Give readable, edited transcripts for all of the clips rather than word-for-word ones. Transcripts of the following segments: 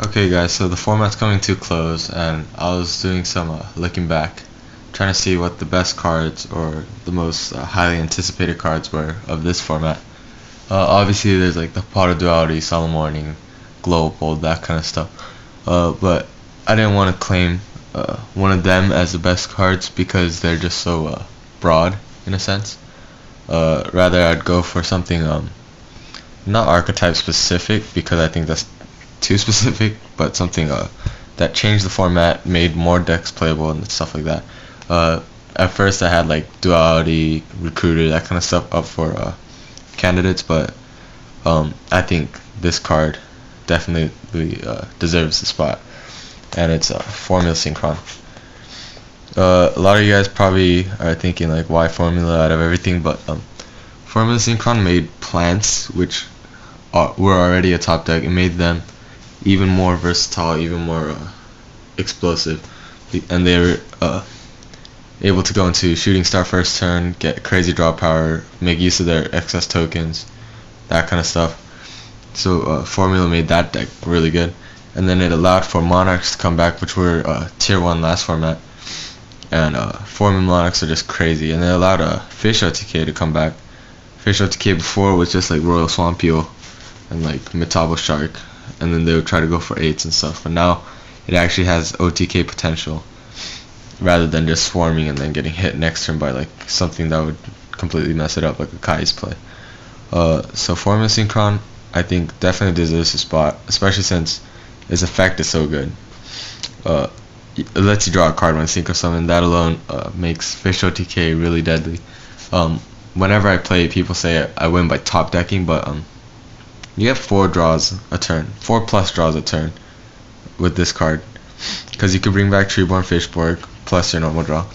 Okay guys, so the format's coming to a close and I was doing some looking back, trying to see what the best cards or the most highly anticipated cards were of this format. Obviously there's like the Pot of Duality, Solemn Warning, Glow Bold, that kind of stuff. But I didn't want to claim one of them as the best cards because they're just so broad in a sense. Rather I'd go for something not archetype specific because I think that's too specific, but something that changed the format, made more decks playable and stuff like that. At first I had like Duality, Recruiter, that kind of stuff up for candidates, but I think this card definitely deserves the spot, and it's Formula Synchron. A lot of you guys probably are thinking like, why Formula out of everything, but Formula Synchron made plants, which were already a top deck. It made them even more versatile, even more explosive, and they were able to go into Shooting Star first turn, get crazy draw power, make use of their excess tokens, that kind of stuff. So Formula made that deck really good, and then it allowed for Monarchs to come back, which were tier 1 last format, and Formula Monarchs are just crazy, and they allowed Fish OTK to come back. Fish OTK before was just like Royal Swampio and like Metabo Shark, and then they would try to go for 8s and stuff, but now it actually has OTK potential rather than just swarming and then getting hit next turn by like something that would completely mess it up, like a Kai's play. So Formula Synchron I think definitely deserves a spot, especially since its effect is so good. It lets you draw a card when Synchro Summon. That alone makes Fish OTK really deadly. Whenever I play, people say I win by top decking, but you get 4 draws a turn, 4 plus draws a turn with this card, because you could bring back Treeborn Fishborg plus your normal draw.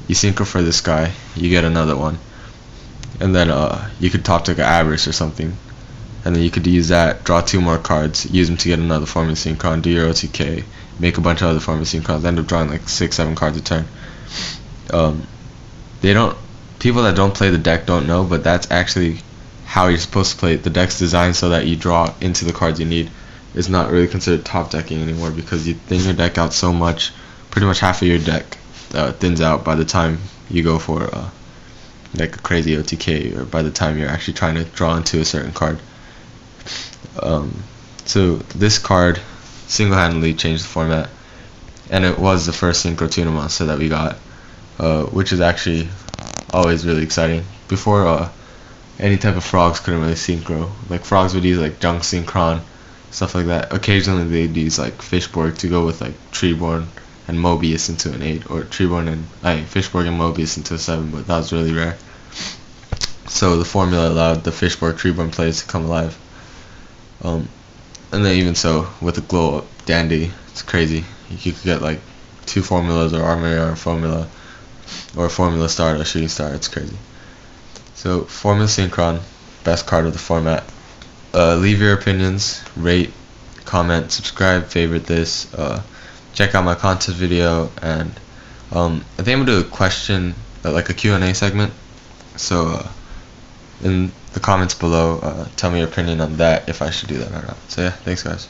You synchro for this guy, you get another one, and then you could top deck an Aberrus or something, and then you could use that, draw 2 more cards, use them to get another Formula Synchron, do your OTK, make a bunch of other Formula Synchrons, end up drawing like 6-7 cards a turn. People that don't play the deck don't know, but that's actually how you're supposed to play it. The deck's designed so that you draw into the cards you need. It's not really considered top decking anymore because you thin your deck out so much. Pretty much half of your deck thins out by the time you go for like a crazy OTK, or by the time you're actually trying to draw into a certain card. So this card single-handedly changed the format, and it was the first Synchro Tuna Monster that we got, which is actually always really exciting. Before any type of frogs couldn't really synchro. Like frogs would use like Junk Synchron, stuff like that. Occasionally they'd use like Fishborg to go with like Treeborn and Mobius into an 8, or Treeborn and Fishborg and Mobius into a 7, but that was really rare. So the formula allowed the Fishborg Treeborn plays to come alive. And then even so, with the Glow Up Dandy, it's crazy. You could get like 2 formulas, or Armor Formula, or Formula Star or Shooting Star. It's crazy. So Formula Synchron, best card of the format. Leave your opinions, rate, comment, subscribe, favorite this, check out my contest video, and I think I'm gonna do a question, like a Q&A segment. So in the comments below, tell me your opinion on that, if I should do that or not. So yeah, thanks guys.